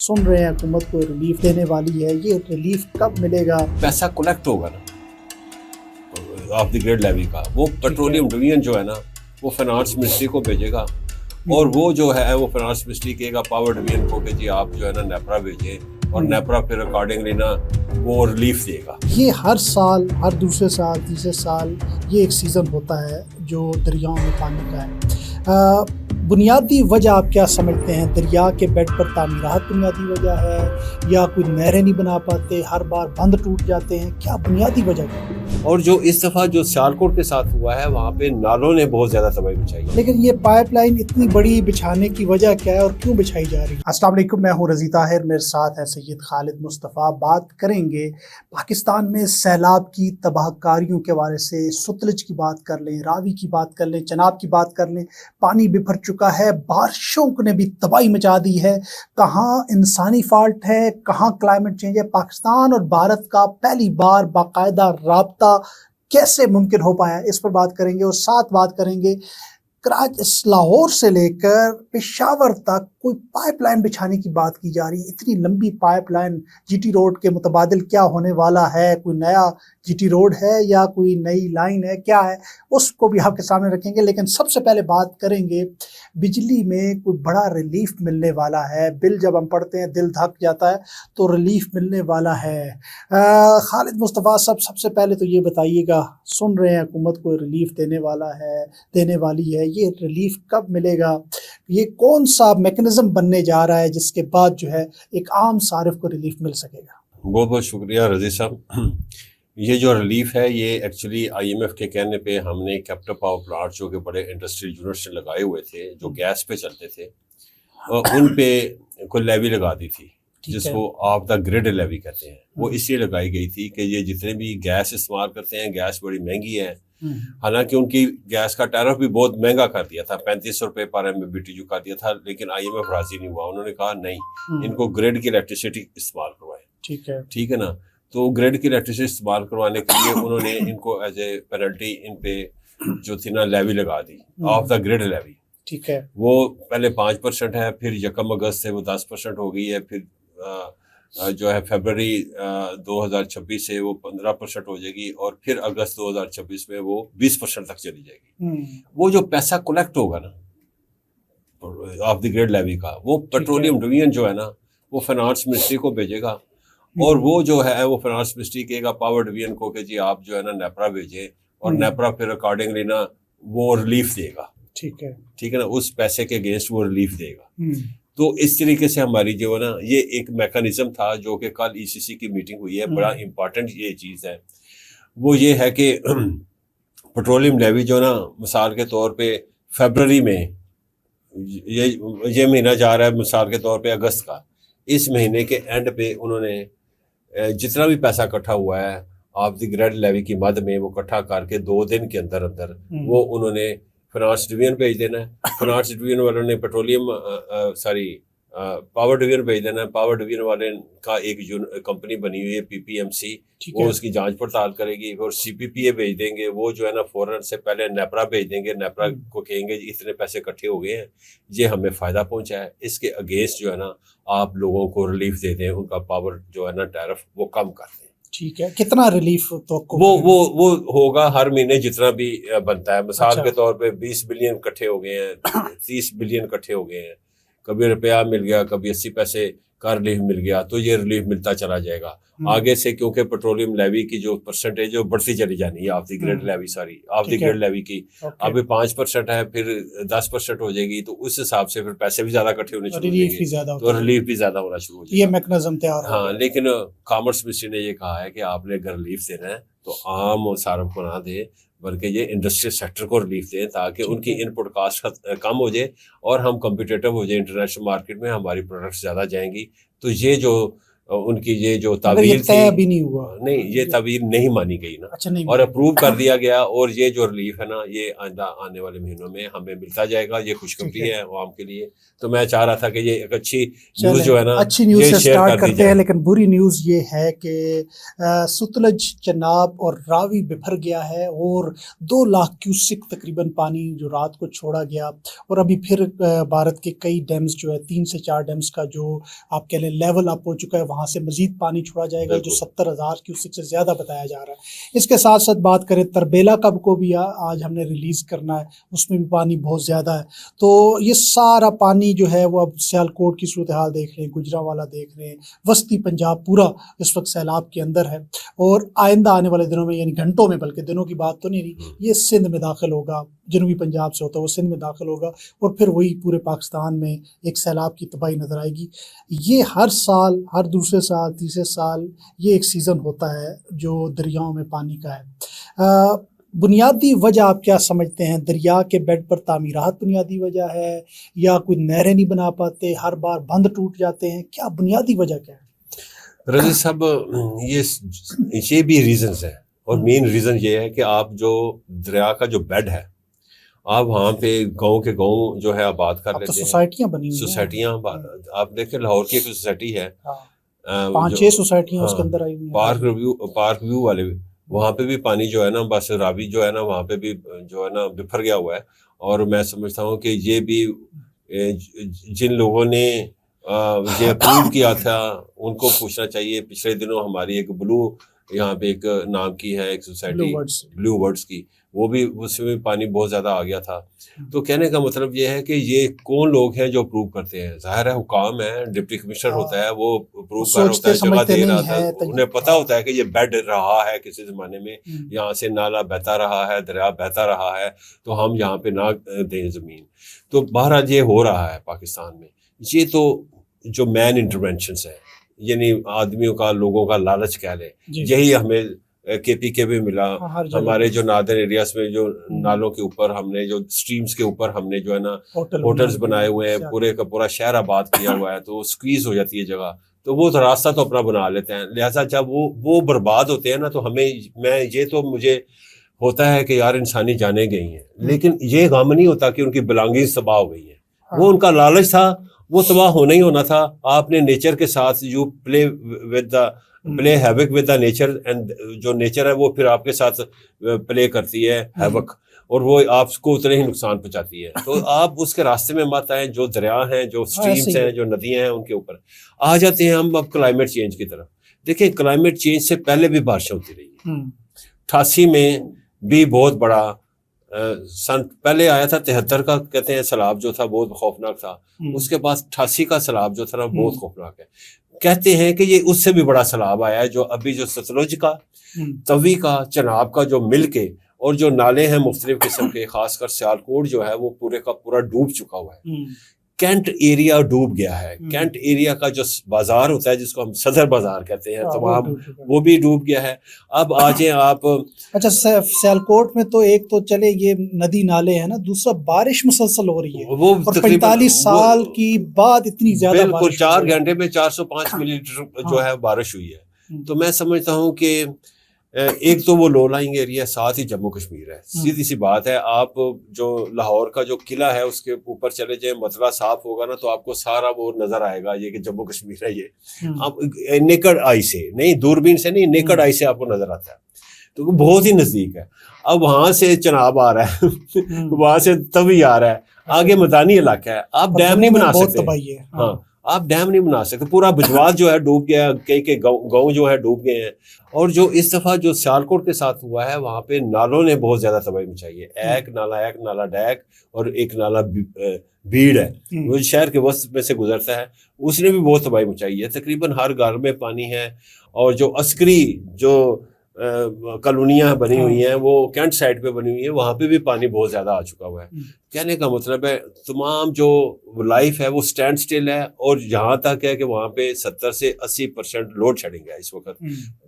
सुन रहे हैं हुकूमत को रिलीफ देने वाली है, ये रिलीफ कब मिलेगा? पैसा कलेक्ट होगा ना ऑफ द ग्रिड लेवी का, वो पेट्रोलियम डिवीजन जो है ना वो फाइनेंस मिनिस्ट्री को भेजेगा और वो जो है वो फाइनेंस मिनिस्ट्री कहेगा पावर डिवीजन को कि जी आप जो है ना नेपरा भेजें और नेपरा फिर अकॉर्डिंगली ना वो रिलीफ देगा। ये हर साल, हर दूसरे साल, तीसरे साल ये एक सीज़न होता है जो दरियाओं में पानी का है। बुनियादी वजह आप क्या समझते हैं? दरिया के बेड पर तामीरात बुनियादी वजह है या कोई नहरें नहीं बना पाते, हर बार बंद टूट जाते हैं, क्या बुनियादी वजह है? और जो इस दफ़ा जो सियालकोट के साथ हुआ है वहाँ पे नालों ने बहुत ज़्यादा तबाही मचाई है। लेकिन ये पाइपलाइन इतनी बड़ी बिछाने की वजह क्या है और क्यों बिछाई जा रही है? अस्सलाम वालेकुम, मैं हूँ रज़ी ताहिर, मेरे साथ है सैयद खालिद मुस्तफ़ा। बात करेंगे पाकिस्तान में सैलाब की तबाहकारियों के बारे से। सतलुज की बात कर लें, रावी की बात कर लें, चनाब की बात कर लें, पानी बिफर चुका है, बारिशों ने भी तबाही मचा दी है। कहाँ इंसानी फॉल्ट है, कहाँ क्लाइमेट चेंज है? पाकिस्तान और भारत का पहली बार बाकायदा राब्ता कैसे मुमकिन हो पाया, इस पर बात करेंगे। और साथ बात करेंगे लाहौर से लेकर पेशावर तक कोई पाइपलाइन बिछाने की बात की जा रही है। इतनी लंबी पाइपलाइन जीटी रोड के मुतबादिल क्या होने वाला है? कोई नया जीटी रोड है या कोई नई लाइन है, क्या है, उसको भी आपके सामने रखेंगे। लेकिन सबसे पहले बात करेंगे, बिजली में कोई बड़ा रिलीफ मिलने वाला है। बिल जब हम पढ़ते हैं दिल धक जाता है, तो रिलीफ मिलने वाला है। खालिद मुस्तफ़ा साहब, सबसे पहले तो ये बताइएगा, सुन रहे हैं हुकूमत को रिलीफ देने वाला है, देने वाली है, ये रिलीफ कब मिलेगा? ये कौन सा मैकेनिज्म बनने जा रहा है जिसके बाद जो है एक आम सारिफ को रिलीफ मिल सकेगा? बहुत बहुत शुक्रिया रज़ी साहब। ये जो रिलीफ है ये एक्चुअली IMF के कहने पे हमने कैपिटल पावर प्लांट जो कि बड़े इंडस्ट्रियल यूनिट्स लगाए हुए थे जो गैस पे चलते थे और उन पे कोई लेवी लगा दी थी जिसको ऑफ द ग्रिड लेवी कहते हैं। वो इसलिए लगाई गई थी कि ये जितने भी गैस इस्तेमाल करते हैं, गैस बड़ी महंगी है। हालांकि उनकी गैस का टैरिफ भी बहुत महंगा कर दिया था, 3500 रुपये पर MMBTU कर दिया था, लेकिन IMF राजी नहीं हुआ। उन्होंने कहा नहीं, इनको ग्रिड की इलेक्ट्रिसिटी इस्तेमाल करवाएं। ठीक है ना। तो ग्रिड की इलेक्ट्रिसिटी इस्तेमाल करवाने के लिए उन्होंने इनको एज ए पेनल्टी इन पे जो थी ना लेवी लगा दी, ऑफ द ग्रिड लेवी। ठीक है। वो पहले 5% है, फिर 1 अगस्त से वो 10% हो गई है, फिर जो है फरवरी 2026 से वो 15% हो जाएगी और फिर अगस्त 2026 में वो 20% तक चली जाएगी। वो जो पैसा कलेक्ट होगा ना ऑफ द ग्रिड लेवी का, वो पेट्रोलियम डिवीजन जो है ना वो फाइनेंस मिनिस्ट्री को भेजेगा और वो जो है वो फाइनेंस मिनिस्ट्री कहेगा पावर डिवीजन को कि जी आप जो है ना नेपरा भेजें और नेपरा फिर अकॉर्डिंगली ना वो रिलीफ देगा। ठीक है ना, उस पैसे के अगेंस्ट वो रिलीफ देगा। तो इस तरीके से हमारी जो है ना ये एक मैकेनिज्म था जो कि कल ECC की मीटिंग हुई है। बड़ा इम्पॉर्टेंट ये चीज़ है, वो ये है कि पेट्रोलियम लेवी जो ना मिसाल के तौर पे फरवरी में ये महीना जा रहा है, मिसाल के तौर पे अगस्त का, इस महीने के एंड पे उन्होंने जितना भी पैसा इकट्ठा हुआ है ऑफ द ग्रिड लेवी की मद में वो इकट्ठा करके 2 दिन के अंदर अंदर वो उन्होंने फाइनेंस डिवीजन भेज देना है। फाइनेंस डिवीजन वालों ने पावर डिवीजन भेज देना है। पावर डिवीजन वाले का एक कंपनी बनी हुई है PPMC, वो उसकी जांच पड़ताल करेगी और CPPA भेज देंगे। वो जो है ना फौरन से पहले नेपरा भेज देंगे। नेपरा को कहेंगे इतने पैसे इकट्ठे हो गए हैं, ये हमें फ़ायदा पहुंचा है, इसके अगेंस्ट जो है ना आप लोगों को रिलीफ दे दें, उनका पावर जो है ना टैरिफ वो कम कर दें। ठीक है। कितना रिलीफ तो वो होगा हर महीने जितना भी बनता है। मिसाल के तौर पे 20 बिलियन इकट्ठे हो गए हैं, 30 बिलियन इकट्ठे हो गए हैं, कभी रुपया मिल गया, कभी 80 पैसे का रिलीफ मिल गया, तो ये रिलीफ मिलता चला जाएगा आगे से, क्योंकि पेट्रोलियम लेवी की जो परसेंटेज है वो बढ़ती चली जानी है। Of the grid levy of the grid levy की अभी 5% है, फिर 10% हो जाएगी, तो उस हिसाब से फिर पैसे भी ज्यादा इकट्ठे होने शुरू हो जाएंगे, तो रिलीफ भी ज्यादा होना शुरू हो जाएगा। ये मैकेनिज्म तैयार है। हाँ, लेकिन कॉमर्स मिनिस्ट्री ने ये कहा है कि आपने अगर रिलीफ देना है तो आम सार्फ को ना दे, बल्कि ये इंडस्ट्रियल सेक्टर को रिलीफ दें ताकि उनकी इनपुट कास्ट कम हो जाए और हम कम्पिटेटिव हो जाए इंटरनेशनल मार्केट में, हमारी प्रोडक्ट्स ज़्यादा जाएंगी। तो ये जो उनकी ये जो अगर ये तावीर तय थी, अभी नहीं हुआ, नहीं ये तावीर नहीं मानी गई ना, अच्छा नहीं और मानी। अप्रूव कर दिया गया, और ये जो रिलीफ है ना ये आइंदा आने वाले महीनों में हमें मिलता जाएगा। ये खुशखबरी ठीक है। है आवाम के लिए। तो मैं चाह रहा था कि ये एक अच्छी न्यूज़ चलें, जो है ना अच्छी न्यूज़ ये से शेयर स्टार्ट कर दी करते हैं, जाए। लेकिन बुरी न्यूज़ ये है कि सतलज, चनाब और रावी बिफर गया है और 2 लाख क्यूसिक तकरीबन पानी जो रात को छोड़ा गया, और अभी फिर भारत के कई डैम्स जो है 3 से 4 डैम्स का जो आप कह लें लेवल अप हो चुका है, वहाँ से मजीद पानी छोड़ा जाएगा जो बिल्कुल। 70,000 क्यूसिक से ज़्यादा बताया जा रहा है। इसके साथ साथ बात करें तरबेला कब को भी आज हमने रिलीज़ करना है, उसमें भी पानी बहुत ज़्यादा है। तो ये सारा पानी जो है वो अब सियालकोट की सूरत हाल देख रहे हैं, गुजरांवाला देख रहे हैं, वस्ती पंजाब पूरा इस वक्त सैलाब के अंदर है, और आइंदा आने वाले दिनों में, यानी घंटों में, बल्कि दिनों की बात तो नहीं रही, ये सिंध में दाखिल होगा, जनूबी पंजाब से होता है वो सिंध में दाखिल होगा, और फिर वही पूरे पाकिस्तान में एक सैलाब की तबाही नज़र आएगी। ये हर साल, हर दूसरे साल, तीसरे साल ये एक सीज़न होता है जो दरियाओं में पानी का है। बुनियादी वजह आप क्या समझते हैं? दरिया के बेड पर तामीरात बुनियादी वजह है, या कोई नहरें नहीं बना पाते, हर बार बंद टूट जाते हैं, क्या बुनियादी वजह क्या है? रज़ी साहब, ये भी रीजंस है, और मेन रीजन ये है कि आप जो दरिया का जो बेड है, आप वहाँ पे गांव के गांव जो है आबाद कर अब तो लेते हैं, सोसाइटियाँ बनी हुई हैं। सोसाइटियाँ। आप देखें लाहौर की एक सोसाइटी है, हाँ, जो 5-6 सोसाइटियाँ उसके हाँ, अंदर आई हुई हैं। पार्क व्यू वाले भी, वहाँ पे भी पानी जो है ना, बस रावी जो है ना वहाँ पे भी जो है ना बिफर गया हुआ है। और मैं समझता हूँ कि ये भी जिन लोगों ने ये अप्रूव किया था उनको पूछना चाहिए। पिछले दिनों हमारी एक यहाँ पे एक नाम की है एक सोसाइटी, ब्लू वर्ड्स की, वो भी, उसमें भी पानी बहुत ज़्यादा आ गया था। तो कहने का मतलब ये है कि ये कौन लोग हैं जो अप्रूव करते हैं? जाहिर है हुकाम है, डिप्टी कमिश्नर होता है, वो अप्रूव कर रहा होता है, जगह दे रहा था, उन्हें पता होता है कि ये बेड रहा है किसी ज़माने में, यहाँ से नाला बहता रहा है, दरिया बहता रहा है, तो हम यहाँ पे ना दें ज़मीन। तो बहरहाल ये हो रहा है पाकिस्तान में। ये तो जो मैन इंटरवेंशंस है, यानी आदमियों का, लोगों का लालच कह लें, यही हमें KPK भी मिला। हमारे जो नादर एरियाज में जो नालों के ऊपर हमने, जो स्ट्रीम्स के ऊपर हमने जो है ना होटल्स बनाए हुए हैं, पूरे का पूरा शहर आबाद किया हुआ है, तो स्क्वीज हो जाती है जगह, तो वो रास्ता तो अपना बना लेते हैं। लिहाजा जब वो बर्बाद होते हैं ना, तो मुझे होता है कि यार इंसानी जाने गई हैं, लेकिन ये गम नहीं होता कि उनकी बिलोंगिंग्स तबाह हो गई है। वो उनका लालच था, वो तबाह होना ही होना था। आपने नेचर के साथ you play havoc with the nature, and जो नेचर है वो फिर आपके साथ प्ले करती है हैवक, और वो आपको उतने ही नुकसान पहुंचाती है। तो आप उसके रास्ते में मत आए। जो दरिया हैं, जो स्ट्रीम्स हैं, जो नदियां हैं, उनके ऊपर आ जाते हैं हम अब क्लाइमेट चेंज की तरफ। देखिए, क्लाइमेट चेंज से पहले भी बारिशें होती रही हैं। 88 में भी बहुत बड़ा सन पहले आया था, 73 का कहते हैं सैलाब जो था बहुत खौफनाक था। उसके बाद 88 का सैलाब जो था ना बहुत खौफनाक है। कहते हैं कि ये उससे भी बड़ा सैलाब आया है, जो अभी जो सतलुज का, तवी का, चनाब का जो मिल के, और जो नाले हैं मुख्तलिफ किस्म के, खासकर सियालकोट जो है वो पूरे का पूरा डूब चुका हुआ है। कैंट एरिया डूब गया है। कैंट एरिया का जो बाजार होता है, जिसको हम सदर बाजार कहते हैं, तमाम वो भी डूब गया है। अब आ जाए आप, अच्छा, सियालकोट में तो एक तो चले ये नदी नाले हैं ना, दूसरा बारिश मुसलसल हो रही है, वो 45 साल की बाद इतनी ज्यादा बिल्कुल 4 घंटे में 405 मिलीमीटर जो है बारिश हुई है। तो मैं समझता हूँ कि एक तो वो लो लाइंग एरिया, साथ ही जम्मू कश्मीर है। सीधी सी बात है, आप जो लाहौर का जो किला है उसके ऊपर चले जाए, मतला साफ होगा ना, तो आपको सारा वो नजर आएगा ये कि जम्मू कश्मीर है। ये आप नेकड आई से नहीं, दूरबीन से नहीं, नेकड आई से आपको नजर आता है, तो बहुत ही नजदीक है। अब वहां से चनाब आ रहा है वहां से तवी आ रहा है, आगे मैदानी इलाका है, आप डैम नहीं बना सकते। हाँ, आप डैम नहीं बना सकते। पूरा बिजवाल जो है डूब गया, कई गांव जो है डूब गए हैं। और जो इस दफा जो सियालकोट के साथ हुआ है, वहां पे नालों ने बहुत ज्यादा तबाही मचाई है। एक नाला डैक और एक नाला भीड़ है, वो शहर के वस्त में से गुजरता है, उसने भी बहुत तबाही मचाई है। तकरीबन हर घर में पानी है। और जो अस्करी जो कॉलोनियां बनी हुई हैं, वो कैंट साइड पे बनी हुई है, वहां पे भी पानी बहुत ज्यादा आ चुका हुआ है। कहने का मतलब है, तमाम जो लाइफ है वो स्टैंड स्टिल है। और यहाँ तक है कि वहाँ पे 70 से 80% लोड शेडिंग है इस वक्त।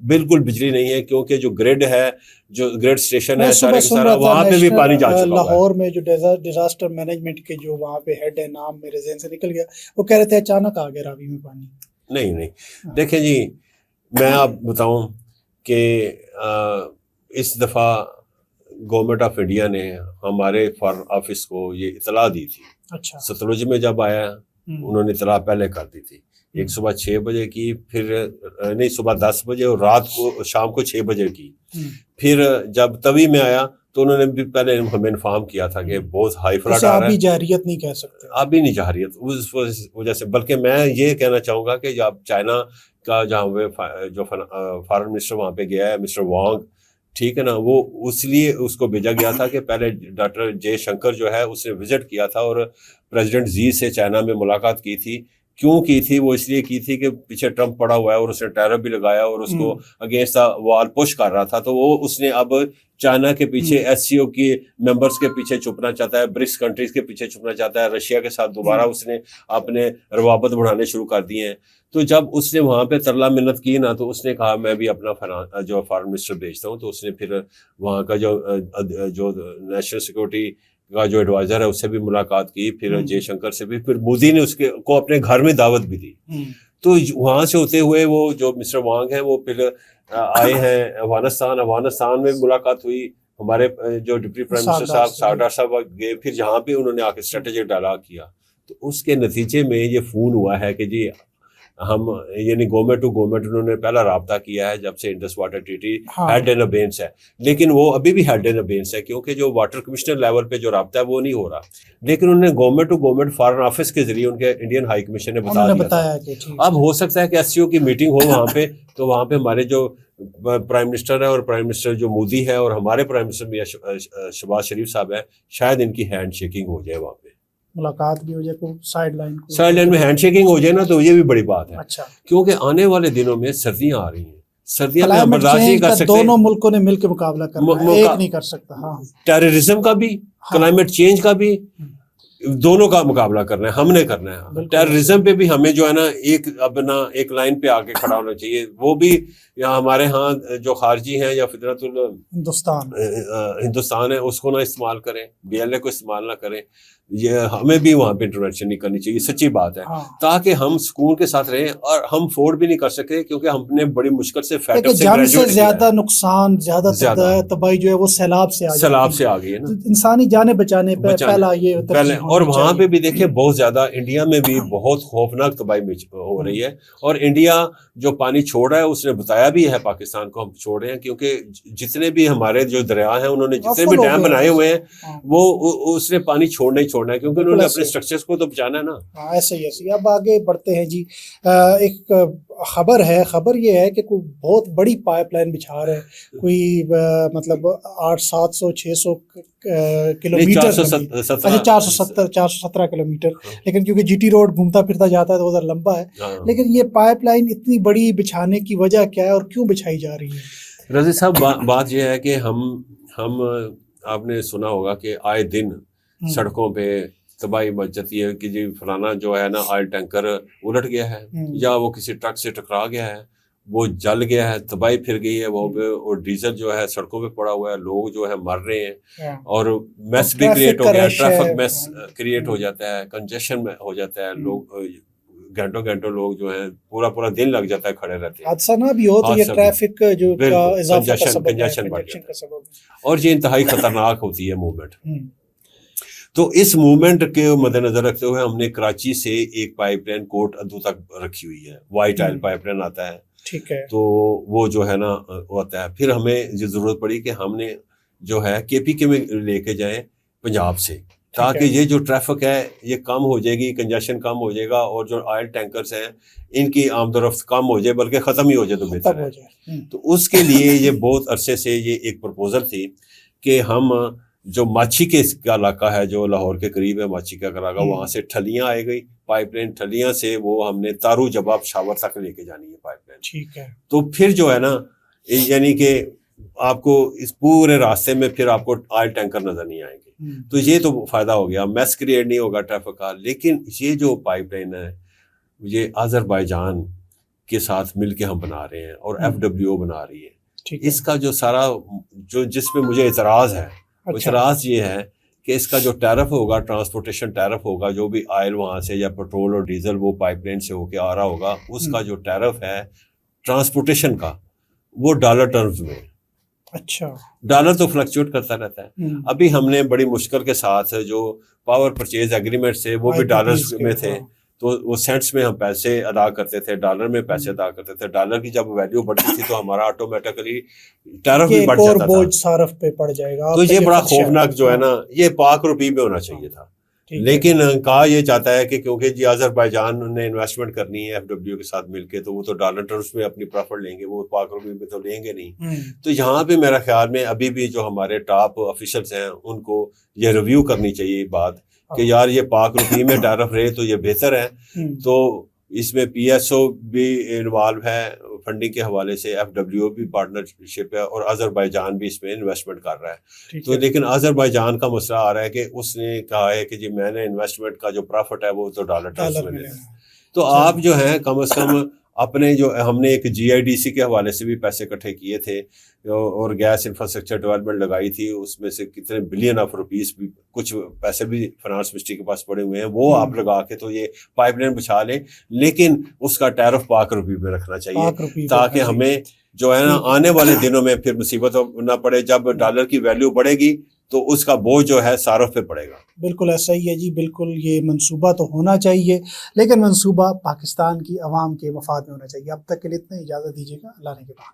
बिल्कुल बिजली नहीं है, क्योंकि जो ग्रिड है, जो ग्रिड स्टेशन है सारे के सारा, वहाँ पे भी पानी जा चुका है। लाहौर में जो डिजास्टर मैनेजमेंट के जो वहाँ पे हेड है, नाम मेरे ज़हन से निकल गया, वो कह रहे थे अचानक आ गया रावी में पानी। नहीं नहीं, देखें जी, मैं आप बताऊं कि इस दफ़ा गवर्नमेंट ऑफ इंडिया ने हमारे फॉरेन ऑफिस को ये इतला दी थी। अच्छा। सतलुज में जब आया उन्होंने इतला पहले कर दी थी, एक सुबह 6 बजे की, फिर नहीं सुबह 10 बजे और रात को शाम को 6 बजे की। फिर जब तवी में आया तो उन्होंने भी पहले हमें इन्फॉर्म किया था कि बहुत हाई फ्लड आ रहा है। जारियत नहीं कह सकते, अभी नहीं जारियत उस वजह से, बल्कि मैं ये कहना चाहूँगा कि जब चाइना का जहाँ जो फॉरेन मिनिस्टर वहाँ पे गया है, मिस्टर वांग, ठीक है ना, वो इसलिए उसको भेजा गया था कि पहले डॉक्टर जयशंकर जो है उसने विजिट किया था और प्रेसिडेंट जी से चाइना में मुलाकात की थी। क्यों की थी? वो इसलिए की थी कि पीछे ट्रंप पड़ा हुआ है और उसने टैरिफ भी लगाया और उसको अगेंस्ट द वॉल पुश कर रहा था, तो वो उसने अब चाइना के पीछे एससीओ के मेंबर्स के पीछे छुपना चाहता है, ब्रिक्स कंट्रीज के पीछे छुपना चाहता है, रशिया के साथ दोबारा उसने अपने रवाबत बढ़ाने शुरू कर दिए हैं। तो जब उसने वहां पे तरला मिन्नत की ना, तो उसने कहा मैं भी अपना जो फॉरेन मिनिस्टर भेजता हूँ। तो उसने फिर वहाँ का जो नेशनल सिक्योरिटी का जो एडवाइजर है उससे भी मुलाकात की, फिर जयशंकर से भी, फिर मोदी ने उसके को अपने घर में दावत भी दी। तो वहां से होते हुए वो जो मिस्टर वांग है वो फिर आए हैं अफगानिस्तान में मुलाकात हुई। हमारे जो डिप्टी प्राइम मिनिस्टर साहब सारदार साहब गए, फिर जहाँ पे उन्होंने आके स्ट्रेटेजिक डायलॉग किया। तो उसके नतीजे में ये फोन हुआ है कि जी हम यानी गवर्नमेंट टू गवर्नमेंट उन्होंने पहला राब्ता किया है जब से Indus water treaty held in abeyance है, लेकिन वो अभी भी हेड एंड अबेंस है, क्योंकि जो वाटर कमिश्नर लेवल पे जो राब्ता है वो नहीं हो रहा। लेकिन उन्होंने government to government foreign office के जरिए उनके इंडियन हाई कमीशन ने बताया कि अब हो सकता है कि एससीओ की मीटिंग हो वहाँ पे, तो वहाँ पे हमारे जो प्राइम मिनिस्टर है और प्राइम मिनिस्टर जो मोदी है और हमारे प्राइम मिनिस्टर शहबाज शरीफ साहब है, शायद इनकी हैंड शेकिंग हो जाए, वहाँ पे मुलाकात भी हो जाए, साइड लाइन में हैंड शेकिंग हो जाए ना, तो ये भी बड़ी बात है। अच्छा। क्योंकि आने वाले दिनों में सर्दियां आ रही हैं, सर्दियां में हम बर्दाश्त नहीं कर सकते, दोनों मुल्कों ने मिलकर मुकाबला करना है, एक नहीं कर सकता। हाँ, टेररिज्म का भी, क्लाइमेट चेंज का भी, दोनों का मुकाबला करना है, हमने करना है। टेररिज्म पे भी हमें जो है ना एक लाइन पे आके खड़ा होना चाहिए। वो भी या हमारे यहाँ जो खारजी हैं या फितरतुल हिंदुस्तान है उसको ना इस्तेमाल करें, बीएलए को इस्तेमाल ना करें। ये हमें भी वहाँ पे इंटरवेंशन नहीं करनी चाहिए, सच्ची बात है। ताकि हम सुकून के साथ रहें, और हम अफोर्ड भी नहीं कर सके क्योंकि हमने बड़ी मुश्किल से ज्यादा नुकसान, ज्यादा तबाही जो है वो सैलाब से आ गई है ना। इंसानी जाने बचाने पे पहला ये और वहाँ पे भी देखिए बहुत ज्यादा इंडिया में भी बहुत खौफनाक तबाही हो रही है। और इंडिया जो पानी छोड़ रहा है उसने बताया भी है पाकिस्तान को हम छोड़ रहे हैं, क्योंकि जितने भी हमारे जो दरिया हैं उन्होंने जितने भी डैम बनाए हुए हैं वो उसने पानी छोड़ना है, क्योंकि उन्होंने अपने स्ट्रक्चर्स को तो बचाना है ना। ऐसे ही अब आगे बढ़ते हैं जी। एक खबर ये है कि कोई बहुत बड़ी पाइपलाइन बिछा रहे हैं, कोई मतलब 800-700-600 किलोमीटर, 417 किलोमीटर। लेकिन क्योंकि जीटी रोड घूमता फिरता जाता है तो उधर लंबा है। लेकिन ये पाइपलाइन इतनी बड़ी बिछाने की वजह क्या है और क्यों बिछाई जा रही है? रज़ी साहब, बात यह है कि हम आपने सुना होगा कि आए दिन सड़कों पे तबाही मच जाती है कि जी फलाना जो है ना ऑयल टैंकर उलट गया है, या वो किसी ट्रक से टकरा गया है, वो जल गया है, तबाही फिर गई है वो पे, और डीजल जो है सड़कों पे पड़ा हुआ है, लोग जो है मर रहे हैं, और मेस भी क्रिएट हो गया, ट्रैफिक मेस क्रिएट हो जाता है, कंजेशन में हो जाता है, लोग घंटों लोग जो है पूरा दिन लग जाता है, खड़े रहते हैं। हादसा ना भी हो तो ये ट्रैफिक जो कंजेशन बढ़ जाता है, और ये इंतहाई खतरनाक होती है मूवमेंट। तो इस मूवमेंट के मद्देनजर रखते हुए हमने कराची से एक पाइपलाइन कोट अद्दू तक रखी हुई है, वाइट ऑयल पाइपलाइन आता है, ठीक है। तो वो जो है ना होता है। फिर हमें ये जरूरत पड़ी कि हमने जो है केपीके में लेके जाएं पंजाब से, ताकि ये जो ट्रैफिक है ये कम हो जाएगी, कंजेशन कम हो जाएगा, और जो ऑयल टैंकर्स हैं इनकी आमदोरफ्त कम हो जाए, बल्कि खत्म ही हो जाए तो बेहतर है। तो उसके लिए ये बहुत अरसे से ये एक प्रपोजल थी कि हम जो माछी के इसका इलाका है जो लाहौर के करीब है, माछी का इलाका, वहां से ठलियां आ गई पाइपलाइन, ठलियां से वो हमने तारू जवाब शावर तक लेके जानी है पाइपलाइन, ठीक है। तो फिर जो है ना यानी कि आपको इस पूरे रास्ते में फिर आपको ऑयल टैंकर नजर नहीं आएंगे, तो ये तो फायदा हो गया, मैस क्रिएट नहीं होगा ट्रैफिक का। लेकिन ये जो पाइपलाइन है ये आज़रबाईजान के साथ मिलके हम बना रहे हैं और FWO बना रही है। इसका जो सारा जो जिसमें मुझे इतराज है, इतराज ये है कि इसका जो टैरिफ होगा, ट्रांसपोर्टेशन टैरिफ होगा, जो भी ऑयल वहाँ से या पेट्रोल और डीजल वो पाइपलाइन से होके आ रहा होगा, उसका जो टैरिफ है ट्रांसपोर्टेशन का, वो डॉलर टर्म्स में। अच्छा। डॉलर तो फ्लक्चुएट करता रहता है। अभी हमने बड़ी मुश्किल के साथ जो पावर परचेज एग्रीमेंट से वो भी डॉलर्स में थे, तो वो सेंट्स में हम पैसे अदा करते थे, डॉलर में पैसे अदा करते थे। डॉलर की जब वैल्यू बढ़ती थी तो हमारा ऑटोमेटिकली टैरिफ भी बढ़ जाता था, बोझ सारफ पे पड़ जाएगा। तो ये बड़ा खौफनाक जो है ना, ये पाक रुपये में होना चाहिए था। लेकिन कहा ये चाहता है कि क्योंकि जी अजरबैजान ने इन्वेस्टमेंट करनी है एफडब्ल्यू के साथ मिलके, तो वो तो डॉलर टर्म्स में अपनी प्रॉफिट लेंगे, वो पाक रुपये में तो लेंगे नहीं। तो यहाँ पे मेरा ख्याल में अभी भी जो हमारे टॉप ऑफिशियल्स हैं उनको ये रिव्यू करनी चाहिए बात कि यार ये पाक रुपये में टैरिफ रहे तो ये बेहतर है। तो इसमें पीएसओ भी इन्वॉल्व है फंडिंग के हवाले से, एफडब्ल्यू भी पार्टनरशिप है और अजरबैजान भी इसमें इन्वेस्टमेंट कर रहा है। तो लेकिन अजरबैजान का मसला आ रहा है कि उसने कहा है कि जी मैंने इन्वेस्टमेंट का जो प्रॉफिट है वो तो डॉलर टर्म्स में लेना है। तो आप जो है कम से कम अपने जो हमने एक जीआईडीसी के हवाले से भी पैसे इकट्ठे किए थे और गैस इंफ्रास्ट्रक्चर डेवलपमेंट लगाई थी, उसमें से कितने बिलियन ऑफ रुपीस भी कुछ पैसे भी फाइनेंस मिनिस्ट्री के पास पड़े हुए हैं, वो आप लगा के तो ये पाइपलाइन बिछा लें, लेकिन उसका टैरिफ पाक रुपये में रखना चाहिए ताकि हमें जो है ना आने वाले दिनों में फिर मुसीबत ना पड़े। जब डॉलर की वैल्यू बढ़ेगी तो उसका बोझ जो है सारफ पे पड़ेगा। बिल्कुल ऐसा ही है जी, बिल्कुल ये मंसूबा तो होना चाहिए, लेकिन मंसूबा पाकिस्तान की अवाम के मफाद में होना चाहिए। अब तक के लिए इतना, इजाज़त दीजिएगा, अल्लाह ने के बाद।